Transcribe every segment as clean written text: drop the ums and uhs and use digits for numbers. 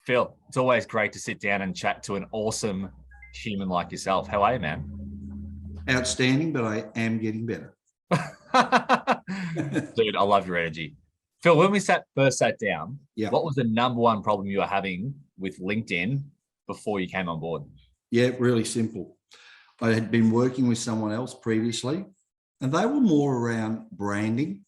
Phil, it's always great to sit down and chat to an awesome human like yourself. How are you, man? Outstanding, but I am getting better. Dude, I love your energy. Phil, when we first sat down, Yeah. what was the number one problem you were having with LinkedIn before you came on board? Yeah, really simple. I had been working with someone else previously, and they were more around branding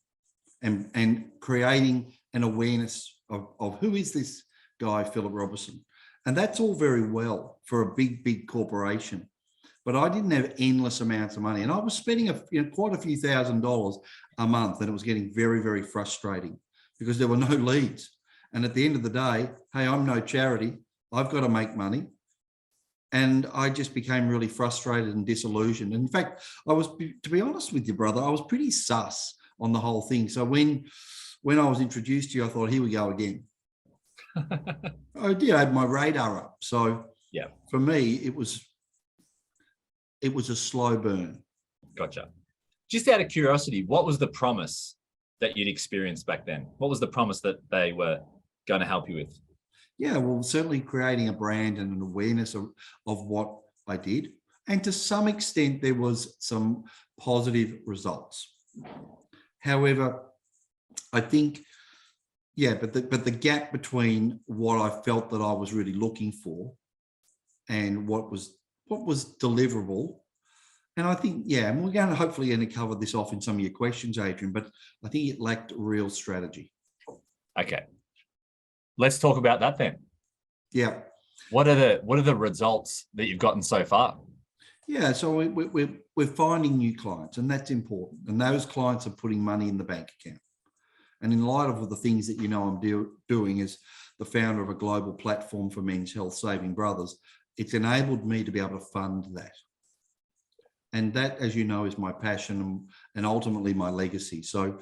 and creating an awareness of who is this guy, Philip Robison. And that's all very well for a big corporation. But I didn't have endless amounts of money. And I was spending quite a few $1,000s a month, and it was getting very frustrating because there were no leads. And at the end of the day, hey, I'm no charity. I've got to make money. And I just became really frustrated and disillusioned. In fact, to be honest with you, brother, I was pretty sus on the whole thing. So when I was introduced to you, I thought, here we go again. I did have my radar up. So yeah, for me, it was a slow burn. Gotcha. Just out of curiosity, what was the promise that you'd experienced back then? What was the promise that they were going to help you with? Yeah, well, certainly creating a brand and an awareness of what I did. And to some extent, there was some positive results. However, I think, but the gap between what I felt that I was really looking for and what was deliverable. And I think, and we're going to hopefully cover this off in some of your questions, Adrian, but I think it lacked real strategy. Okay. Let's talk about that then. Yeah. What are the results that you've gotten so far? Yeah, so we're finding new clients, and that's important. And those clients are putting money in the bank account. And in light of the things that I'm doing as the founder of a global platform for men's health, Saving Brothers, it's enabled me to be able to fund that. And that, as you know, is my passion and ultimately my legacy. So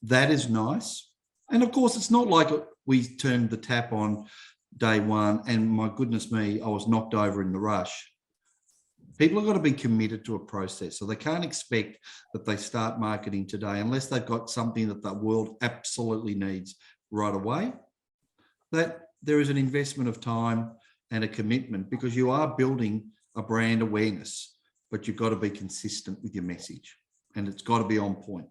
that is nice. And of course, it's not like we turned the tap on day one and my goodness me, I was knocked over in the rush. People have got to be committed to a process. So they can't expect that they start marketing today unless they've got something that the world absolutely needs right away. That there is an investment of time and a commitment because you are building a brand awareness, but you've got to be consistent with your message and it's got to be on point.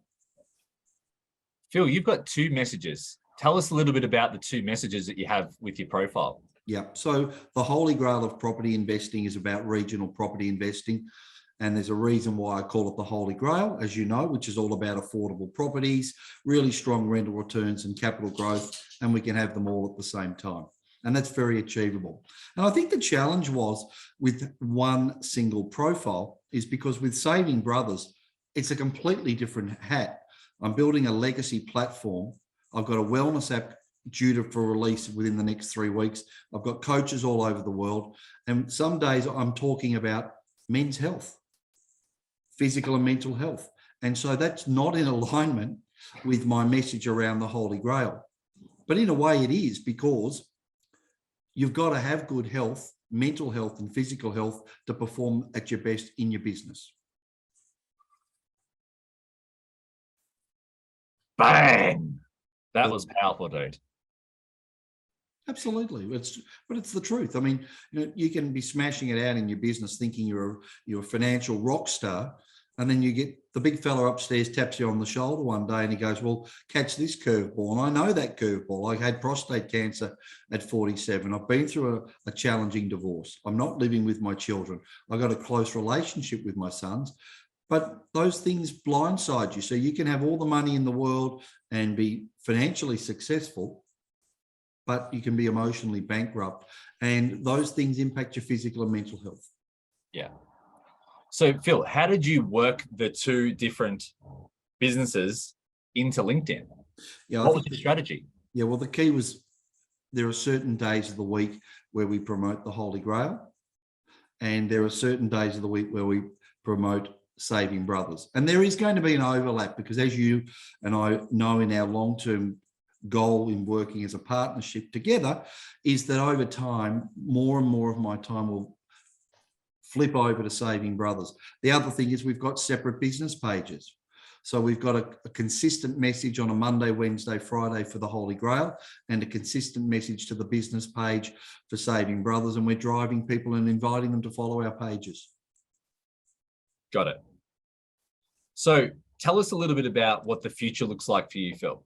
Phil, you've got two messages. Tell us a little bit about the two messages that you have with your profile. Yeah, so the holy grail of property investing is about regional property investing. And there's a reason why I call it the holy grail, as you know, which is all about affordable properties, really strong rental returns and capital growth, and we can have them all at the same time. And that's very achievable. And I think the challenge was with one single profile is because with Saving Brothers, it's a completely different hat. I'm building a legacy platform. I've got a wellness app due for release within the next 3 weeks. I've got coaches all over the world. And some days I'm talking about men's health, physical and mental health. And so that's not in alignment with my message around the Holy Grail. But in a way it is, because you've got to have good health, mental health and physical health to perform at your best in your business. Bang! That was powerful, dude. Absolutely, but it's the truth. I mean, you can be smashing it out in your business, thinking you're a financial rock star, and then you get the big fella upstairs taps you on the shoulder one day, and he goes, "Well, catch this curveball." And I know that curveball. I had prostate cancer at 47. I've been through a challenging divorce. I'm not living with my children. I got a close relationship with my sons. But those things blindside you. So you can have all the money in the world and be financially successful, but you can be emotionally bankrupt. And those things impact your physical and mental health. Yeah. So Phil, how did you work the two different businesses into LinkedIn? Yeah, what was your strategy? Yeah, well, the key was there are certain days of the week where we promote the Holy Grail, and there are certain days of the week where we promote Saving Brothers. And there is going to be an overlap because, as you and I know, in our long-term goal in working as a partnership together is that over time, more and more of my time will flip over to Saving Brothers. The other thing is we've got separate business pages. So we've got a consistent message on a Monday, Wednesday, Friday for the Holy Grail, and a consistent message to the business page for Saving Brothers. And we're driving people and inviting them to follow our pages. Got it. So tell us a little bit about what the future looks like for you, Phil.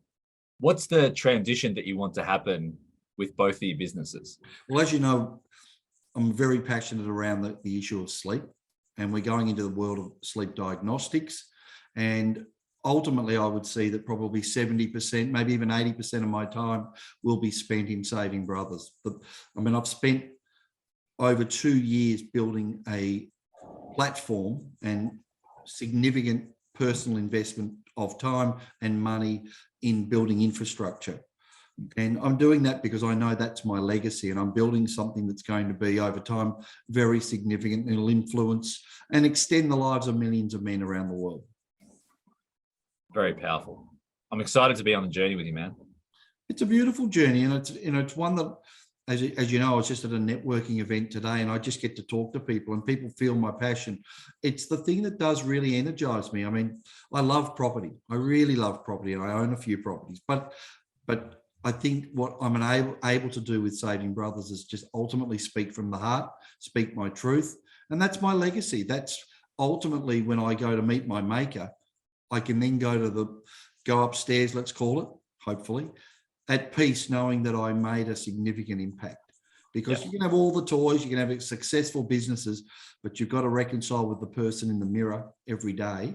What's the transition that you want to happen with both of your businesses? Well, as you know, I'm very passionate around the issue of sleep, and we're going into the world of sleep diagnostics. And ultimately, I would see that probably 70%, maybe even 80% of my time will be spent in Saving Brothers. But I mean, I've spent over 2 years building a platform and significant personal investment of time and money in building infrastructure. And I'm doing that because I know that's my legacy, and I'm building something that's going to be over time very significant, and it'll influence and extend the lives of millions of men around the world. Very powerful. I'm excited to be on the journey with you, man. It's a beautiful journey, and it's one that, as you know, I was just at a networking event today, and I just get to talk to people, and people feel my passion. It's the thing that does really energize me. I mean, I love property. I really love property, and I own a few properties, but I think what I'm able to do with Saving Brothers is just ultimately speak from the heart, speak my truth. And that's my legacy. That's ultimately when I go to meet my maker, I can then go upstairs, let's call it, hopefully, at peace, knowing that I made a significant impact. Because you can have all the toys, you can have successful businesses, but you've got to reconcile with the person in the mirror every day.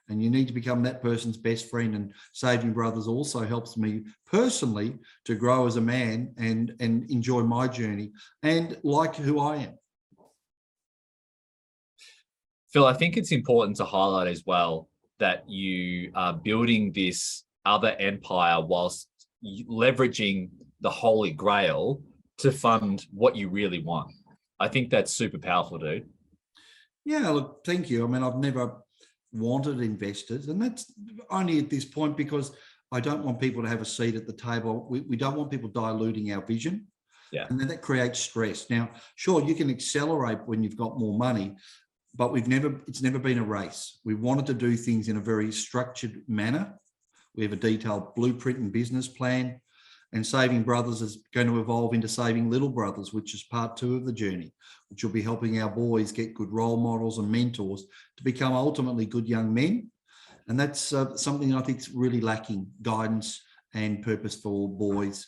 And you need to become that person's best friend. And Saving Brothers also helps me personally to grow as a man and enjoy my journey and like who I am. Phil, I think it's important to highlight as well that you are building this other empire whilst leveraging the Holy Grail to fund what you really want. I think that's super powerful, dude. Yeah, look, thank you. I mean, I've never wanted investors, and that's only at this point because I don't want people to have a seat at the table. We don't want people diluting our vision. Yeah. And then that creates stress. Now, sure, you can accelerate when you've got more money, but it's never been a race. We wanted to do things in a very structured manner. We have a detailed blueprint and business plan, and Saving Brothers is going to evolve into Saving Little Brothers, which is part 2 of the journey, which will be helping our boys get good role models and mentors to become ultimately good young men. And that's something I think is really lacking, guidance and purpose for boys.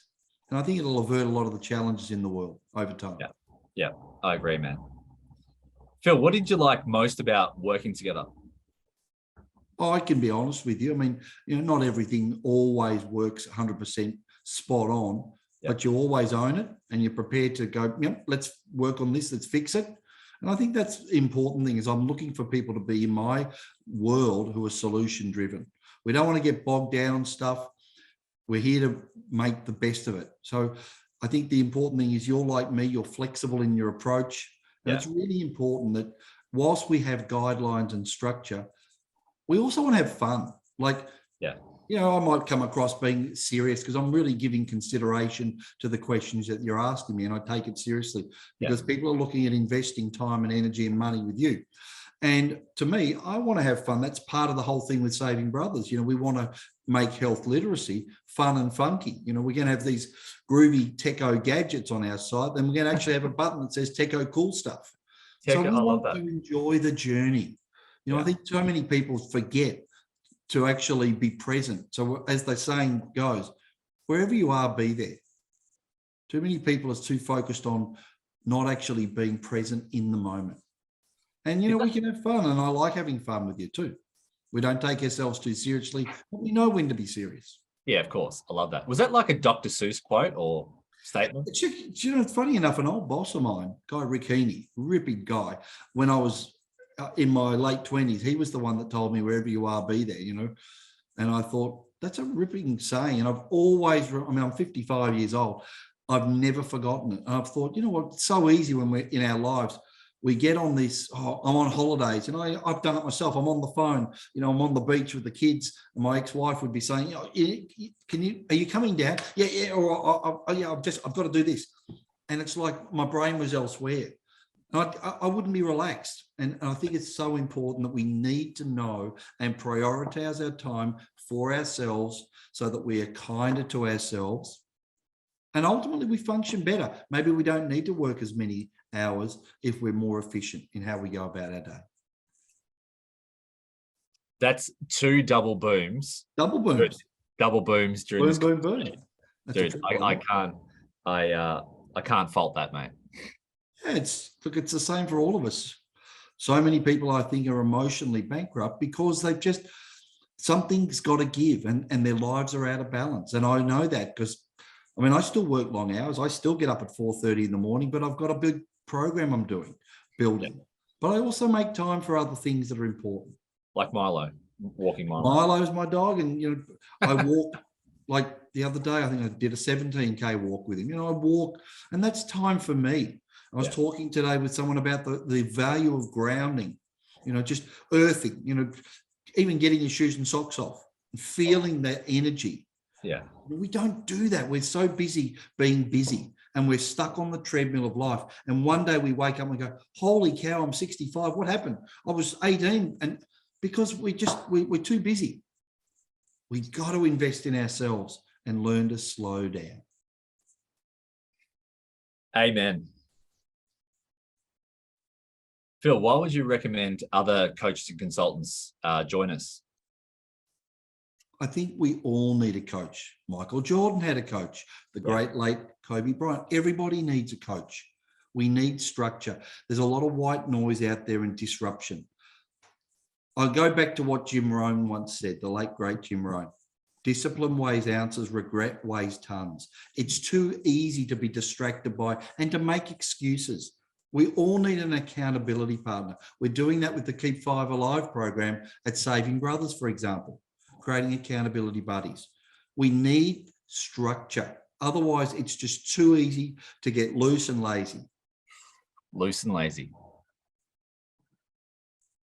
And I think it'll avert a lot of the challenges in the world over time. Yeah, I agree, man. Phil, what did you like most about working together? Oh, I can be honest with you. I mean, not everything always works 100% spot on, but you always own it and you're prepared to go, let's work on this, let's fix it. And I think that's the important thing is I'm looking for people to be in my world who are solution driven. We don't want to get bogged down on stuff. We're here to make the best of it. So I think the important thing is you're like me, you're flexible in your approach. And it's really important that whilst we have guidelines and structure, we also want to have fun. Like, I might come across being serious because I'm really giving consideration to the questions that you're asking me, and I take it seriously because people are looking at investing time and energy and money with you. And to me, I want to have fun. That's part of the whole thing with Saving Brothers. We want to make health literacy fun and funky. We're going to have these groovy techo gadgets on our site. Then we're going to actually have a button that says techo cool stuff. So we want to enjoy the journey. I think so many people forget to actually be present. So as the saying goes, wherever you are, be there. Too many people are too focused on not actually being present in the moment. And, we can have fun, and I like having fun with you too. We don't take ourselves too seriously, but we know when to be serious. Yeah, of course. I love that. Was that like a Dr. Seuss quote or statement? It's funny enough, an old boss of mine, guy Rick Heaney, ripping guy, when I was in my late 20s, he was the one that told me wherever you are, be there, and I thought that's a ripping saying. And I'm 55 years old. I've never forgotten it. And I've thought, what, it's so easy when we're in our lives. We get on this, I'm on holidays, and I've done it myself. I'm on the phone, I'm on the beach with the kids, and my ex-wife would be saying, are you coming down? Yeah, or I've got to do this. And it's like my brain was elsewhere. I wouldn't be relaxed. And I think it's so important that we need to know and prioritize our time for ourselves so that we are kinder to ourselves. And ultimately, we function better. Maybe we don't need to work as many hours if we're more efficient in how we go about our day. That's 2 double booms. Double booms. Double booms during this. Boom, boom. Dude, I can't fault that, mate. Yeah, it's the same for all of us. So many people, I think, are emotionally bankrupt because something's got to give and their lives are out of balance. And I know that because, I still work long hours. I still get up at 4:30 in the morning, but I've got a big program I'm building. Yeah. But I also make time for other things that are important. Like Milo, walking Milo. Milo's my dog, and I walk. Like the other day, I think I did a 17K walk with him. I walk, and that's time for me. I was talking today with someone about the value of grounding, just earthing, even getting your shoes and socks off and feeling that energy. Yeah. We don't do that. We're so busy being busy and we're stuck on the treadmill of life. And one day we wake up and go, holy cow, I'm 65. What happened? I was 18. And because we're too busy. We got to invest in ourselves and learn to slow down. Amen. Phil, why would you recommend other coaches and consultants join us? I think we all need a coach. Michael Jordan had a coach, the great late Kobe Bryant. Everybody needs a coach. We need structure. There's a lot of white noise out there and disruption. I'll go back to what Jim Rohn once said, the late, great Jim Rohn. Discipline weighs ounces, regret weighs tons. It's too easy to be distracted by and to make excuses. We all need an accountability partner. We're doing that with the Keep 5 Alive program at Saving Brothers, for example, creating accountability buddies. We need structure. Otherwise, it's just too easy to get loose and lazy. Loose and lazy.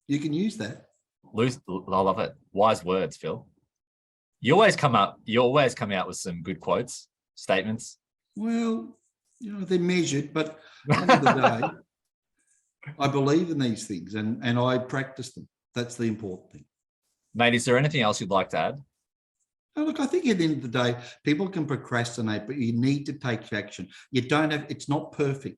You can use that. Loose, I love it. Wise words, Phil. You always come out with some good quotes, statements. Well, they're measured, but at the end of the day, I believe in these things and I practice them. That's the important thing. Mate, is there anything else you'd like to add? Oh, look, I think at the end of the day, people can procrastinate, but you need to take action. It's not perfect.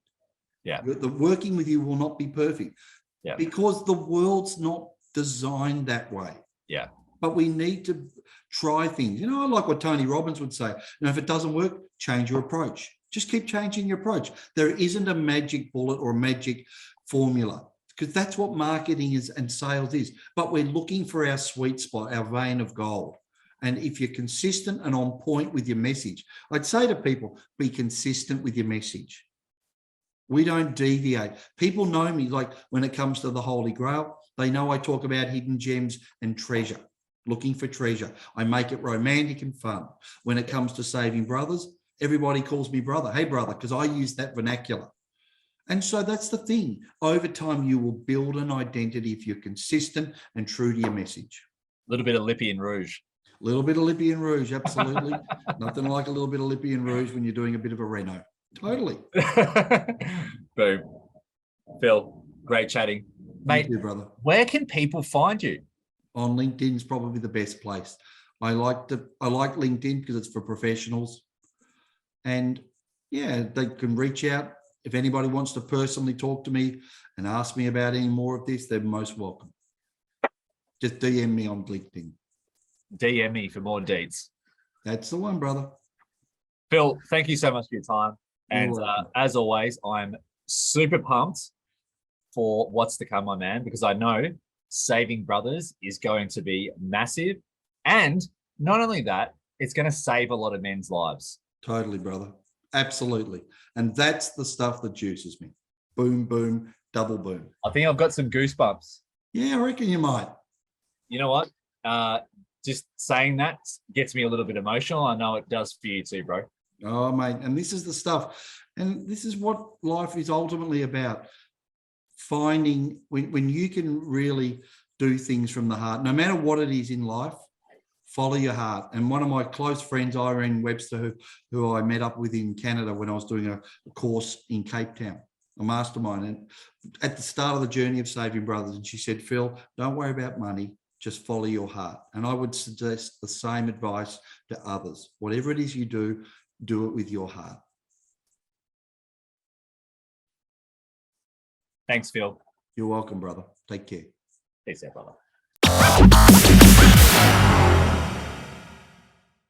Yeah. The working with you will not be perfect. Yeah. Because the world's not designed that way. Yeah. But we need to try things. I like what Tony Robbins would say. If it doesn't work, change your approach. Just keep changing your approach. There isn't a magic bullet or a magic formula because that's what marketing is and sales is. But we're looking for our sweet spot, our vein of gold. And if you're consistent and on point with your message, I'd say to people, be consistent with your message. We don't deviate. People know me, like when it comes to the Holy Grail, they know I talk about hidden gems and treasure, looking for treasure. I make it romantic and fun. When it comes to Saving Brothers, everybody calls me brother. Hey, brother, because I use that vernacular. And so that's the thing. Over time, you will build an identity if you're consistent and true to your message. A little bit of Lippy and Rouge. A little bit of Lippy and Rouge, absolutely. Nothing like a little bit of Lippy and Rouge when you're doing a bit of a reno. Totally. Boom. Phil, great chatting. Mate, thank you, brother. Where can people find you? On LinkedIn is probably the best place. I like LinkedIn because it's for professionals. And yeah, they can reach out. If anybody wants to personally talk to me and ask me about any more of this, they're most welcome. Just DM me on LinkedIn. DM me for more deeds. That's the one, brother. Phil, thank you so much for your time. And as always, I'm super pumped for what's to come, my man, because I know Saving Brothers is going to be massive. And not only that, it's going to save a lot of men's lives. Totally, brother. Absolutely. And that's the stuff that juices me. Boom, boom, double boom. I think I've got some goosebumps. Yeah, I reckon you might. You know what? Just saying that gets me a little bit emotional. I know it does for you too, bro. Oh, mate. And this is the stuff. And this is what life is ultimately about. Finding when you can really do things from the heart, no matter what it is in life, follow your heart. And one of my close friends, Irene Webster, who I met up with in Canada when I was doing a course in Cape Town, a mastermind. And at the start of the journey of Saving Brothers, and she said, Phil, don't worry about money, just follow your heart. And I would suggest the same advice to others. Whatever it is you do, do it with your heart. Thanks, Phil. You're welcome, brother. Take care. Peace out, brother.